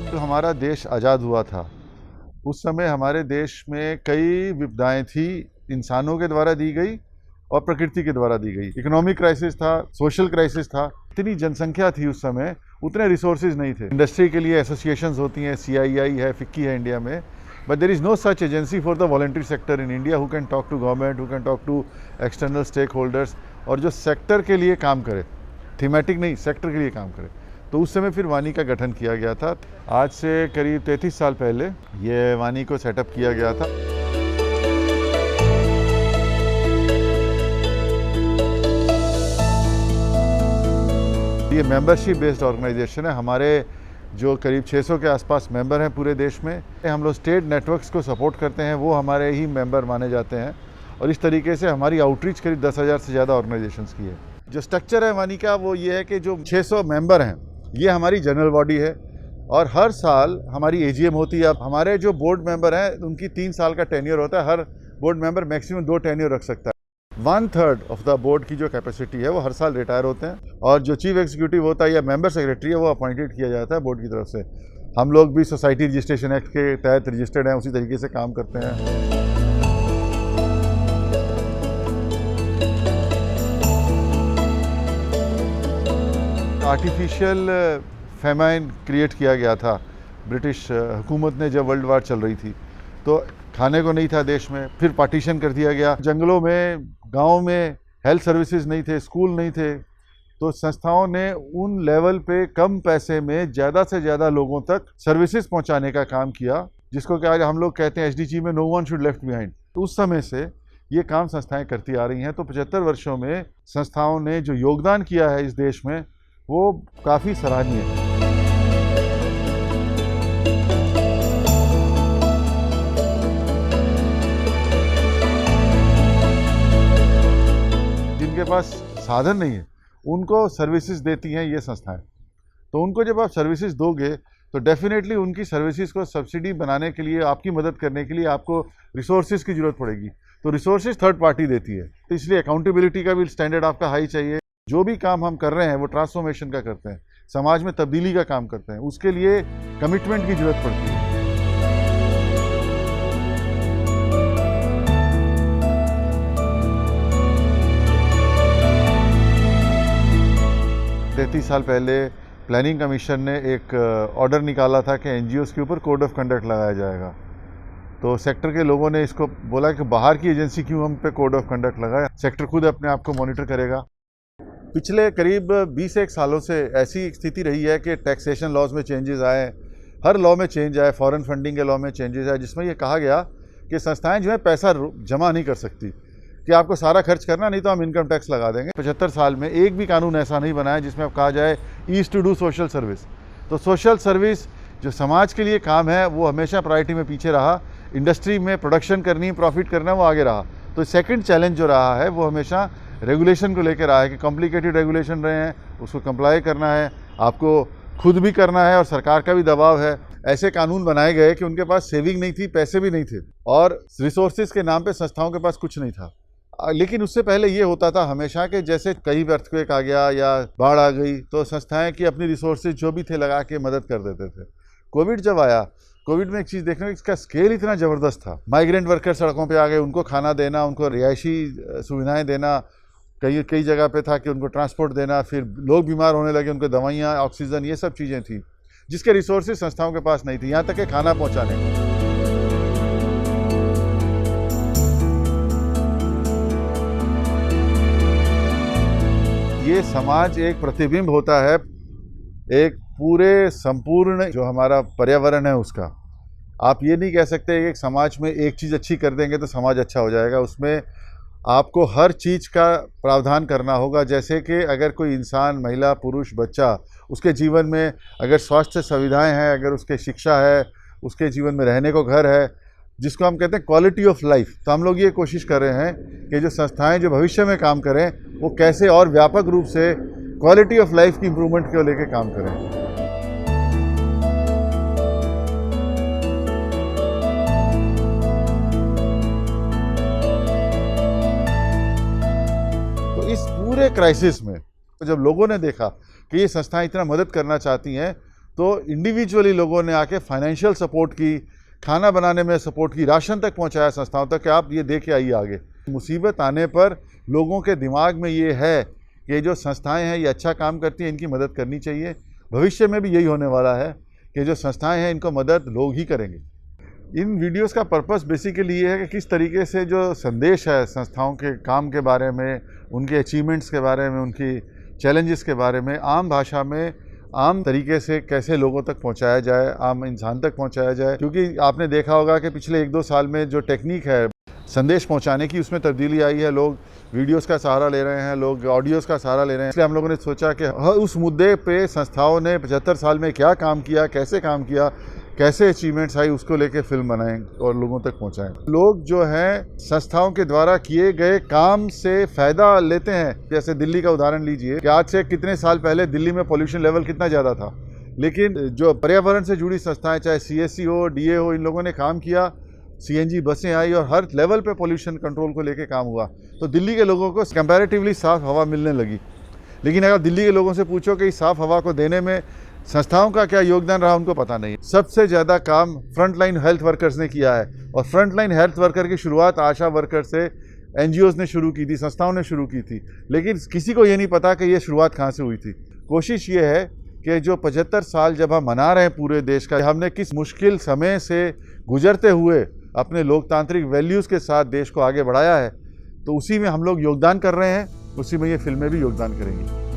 जब हमारा देश आज़ाद हुआ था उस समय हमारे देश में कई विपदाएं थी, इंसानों के द्वारा दी गई और प्रकृति के द्वारा दी गई। इकोनॉमिक क्राइसिस था, सोशल क्राइसिस था। इतनी जनसंख्या थी उस समय, उतने रिसोर्सेज नहीं थे। इंडस्ट्री के लिए एसोसिएशंस होती हैं, CII है, FICCI है इंडिया में, but there is no such agency for the voluntary sector in India who can talk to government, who can talk to external stake holders, और जो सेक्टर के लिए काम करे, थीमेटिक नहीं, सेक्टर के लिए काम करे। तो उस समय फिर वानी का गठन किया गया था। आज से करीब 33 साल पहले ये वानी को सेटअप किया गया था। ये मेंबरशिप बेस्ड ऑर्गेनाइजेशन है। हमारे जो करीब 600 के आसपास मेंबर हैं पूरे देश में। हम लोग स्टेट नेटवर्क्स को सपोर्ट करते हैं, वो हमारे ही मेंबर माने जाते हैं, और इस तरीके से हमारी आउटरीच करीब 10,000 से ज़्यादा ऑर्गेनाइजेशंस की है। जो स्ट्रक्चर है वानी का वो ये है कि जो 600 मेंबर हैं ये हमारी जनरल बॉडी है, और हर साल हमारी AGM होती है। अब हमारे जो बोर्ड मेंबर हैं उनकी 3 साल का टेन्योर होता है। हर बोर्ड मेंबर मैक्सिमम 2 टेन्योर रख सकता है। 1/3 ऑफ द बोर्ड की जो कैपेसिटी है वो हर साल रिटायर होते हैं, और जो चीफ एग्जीक्यूटिव होता है या मेंबर सेक्रेटरी है वो अपॉइंटेड किया जाता है बोर्ड की तरफ से। हम लोग भी सोसाइटी रजिस्ट्रेशन एक्ट के तहत रजिस्टर्ड हैं, उसी तरीके से काम करते हैं। आर्टिफिशियल फेमाइन क्रिएट किया गया था ब्रिटिश हुकूमत ने जब वर्ल्ड वार चल रही थी, तो खाने को नहीं था देश में, फिर पार्टीशन कर दिया गया। जंगलों में, गाँव में हेल्थ सर्विसेज नहीं थे, स्कूल नहीं थे, तो संस्थाओं ने उन लेवल पे कम पैसे में ज़्यादा से ज़्यादा लोगों तक सर्विसेज पहुंचाने का काम किया, जिसको कि आज हम लोग कहते हैं SDG में no one should left behind. तो उस समय से ये काम संस्थाएं करती आ रही हैं। तो 75 वर्षों में संस्थाओं ने जो योगदान किया है इस देश में वो काफ़ी सराहनीय है। जिनके पास साधन नहीं है उनको सर्विसेज देती हैं ये संस्थाएं। तो उनको जब आप सर्विसेज दोगे तो डेफिनेटली उनकी सर्विसेज को सब्सिडी बनाने के लिए, आपकी मदद करने के लिए आपको रिसोर्सेज की ज़रूरत पड़ेगी। तो रिसोर्सेज थर्ड पार्टी देती है, तो इसलिए अकाउंटेबिलिटी का भी स्टैंडर्ड आपका हाई चाहिए। जो भी काम हम कर रहे हैं वो ट्रांसफॉर्मेशन का करते हैं, समाज में तब्दीली का काम करते हैं, उसके लिए कमिटमेंट की जरूरत पड़ती है। 33 साल पहले प्लानिंग कमीशन ने एक ऑर्डर निकाला था कि NGOs के ऊपर कोड ऑफ कंडक्ट लगाया जाएगा। तो सेक्टर के लोगों ने इसको बोला कि बाहर की एजेंसी क्यों हम पे कोड ऑफ कंडक्ट लगाए, सेक्टर खुद अपने आप को मॉनिटर करेगा। पिछले करीब 20 सालों से ऐसी स्थिति रही है कि टैक्सेशन लॉज में चेंजेस आए, हर लॉ में चेंज आए, फॉरेन फंडिंग के लॉ में चेंजेस आए, जिसमें ये कहा गया कि संस्थाएं जो है पैसा जमा नहीं कर सकती, कि आपको सारा खर्च करना, नहीं तो हम इनकम टैक्स लगा देंगे। 75 साल में एक भी कानून ऐसा नहीं बना है जिसमें अब कहा जाए easy to do social service. तो सोशल सर्विस जो समाज के लिए काम है वो हमेशा प्रायोरिटी में पीछे रहा। इंडस्ट्री में प्रोडक्शन करनी, प्रॉफिट करना, वो आगे रहा। तो सेकंड चैलेंज जो रहा है वो हमेशा रेगुलेशन को लेकर रहा है कि कॉम्प्लिकेटेड रेगुलेशन रहे हैं, उसको कंप्लाई करना है, आपको खुद भी करना है और सरकार का भी दबाव है। ऐसे कानून बनाए गए कि उनके पास सेविंग नहीं थी, पैसे भी नहीं थे, और रिसोर्सेज के नाम पे संस्थाओं के पास कुछ नहीं था। लेकिन उससे पहले ये होता था हमेशा कि जैसे कहीं अर्थक्वेक आ गया या बाढ़ आ गई तो संस्थाएं की अपनी रिसोर्सेज जो भी थे लगा के मदद कर देते थे। कोविड जब आया, कोविड में एक चीज़ देखने, इसका स्केल इतना ज़बरदस्त था। माइग्रेंट वर्कर सड़कों पे आ गए, उनको खाना देना, उनको रिहायशी सुविधाएं देना, कई जगह पे था कि उनको ट्रांसपोर्ट देना, फिर लोग बीमार होने लगे, उनको दवाइयाँ, ऑक्सीजन, ये सब चीज़ें थी जिसके रिसोर्सेज संस्थाओं के पास नहीं थी, यहाँ तक कि खाना पहुँचाने को। ये समाज एक प्रतिबिंब होता है एक पूरे संपूर्ण जो हमारा पर्यावरण है उसका। आप ये नहीं कह सकते कि एक समाज में एक चीज़ अच्छी कर देंगे तो समाज अच्छा हो जाएगा। उसमें आपको हर चीज़ का प्रावधान करना होगा। जैसे कि अगर कोई इंसान, महिला, पुरुष, बच्चा, उसके जीवन में अगर स्वास्थ्य सुविधाएं हैं, अगर उसके शिक्षा है, उसके जीवन में रहने को घर है, जिसको हम कहते हैं क्वालिटी ऑफ लाइफ, तो हम लोग ये कोशिश कर रहे हैं कि जो संस्थाएं जो भविष्य में काम करें वो कैसे और व्यापक रूप से क्वालिटी ऑफ लाइफ की इम्प्रूवमेंट को लेकर काम करें। तो इस पूरे क्राइसिस में जब लोगों ने देखा कि ये संस्थाएं इतना मदद करना चाहती हैं तो इंडिविजुअली लोगों ने आके फाइनेंशियल सपोर्ट की, खाना बनाने में सपोर्ट की, राशन तक पहुंचाया संस्थाओं तक कि आप ये दे के आइए आगे। मुसीबत आने पर लोगों के दिमाग में ये है कि ये जो संस्थाएं हैं ये अच्छा काम करती हैं, इनकी मदद करनी चाहिए। भविष्य में भी यही होने वाला है कि जो संस्थाएं हैं इनको मदद लोग ही करेंगे। इन वीडियोस का पर्पस बेसिकली ये है कि किस तरीके से जो संदेश है संस्थाओं के काम के बारे में, उनके अचीवमेंट्स के बारे में, उनकी चैलेंजेस के बारे में आम भाषा में, आम तरीके से कैसे लोगों तक पहुंचाया जाए, आम इंसान तक पहुंचाया जाए। क्योंकि आपने देखा होगा कि पिछले 1-2 साल में जो टेक्निक है संदेश पहुंचाने की, उसमें तब्दीली आई है। लोग वीडियोस का सहारा ले रहे हैं, लोग ऑडियोज़ का सहारा ले रहे हैं। इसलिए हम लोगों ने सोचा कि उस मुद्दे पे संस्थाओं ने 75 साल में क्या काम किया, कैसे काम किया, कैसे अचीवमेंट्स आई, उसको लेके फिल्म बनाएं और लोगों तक पहुंचाएं। लोग जो हैं संस्थाओं के द्वारा किए गए काम से फ़ायदा लेते हैं। जैसे दिल्ली का उदाहरण लीजिए कि आज से कितने साल पहले दिल्ली में पॉल्यूशन लेवल कितना ज़्यादा था, लेकिन जो पर्यावरण से जुड़ी संस्थाएं, चाहे CSC हो, DA हो, इन लोगों ने काम किया। CNG बसें आई और हर लेवल पे पॉल्यूशन कंट्रोल को लेके काम हुआ। तो दिल्ली के लोगों को कंपैरेटिवली साफ़ हवा मिलने लगी। लेकिन अगर दिल्ली के लोगों से पूछो कि साफ़ हवा को देने में संस्थाओं का क्या योगदान रहा, उनको पता नहीं। सबसे ज़्यादा काम फ्रंटलाइन हेल्थ वर्कर्स ने किया है और फ्रंटलाइन हेल्थ वर्कर की शुरुआत आशा वर्कर से NGOs ने शुरू की थी, संस्थाओं ने शुरू की थी। लेकिन किसी को ये नहीं पता कि ये शुरुआत कहाँ से हुई थी। कोशिश ये है कि जो 75 साल जब हम मना रहे हैं पूरे देश का, हमने किस मुश्किल समय से गुजरते हुए अपने लोकतांत्रिक वैल्यूज़ के साथ देश को आगे बढ़ाया है, तो उसी में हम लोग योगदान कर रहे हैं, उसी में ये फिल्में भी योगदान करेंगी।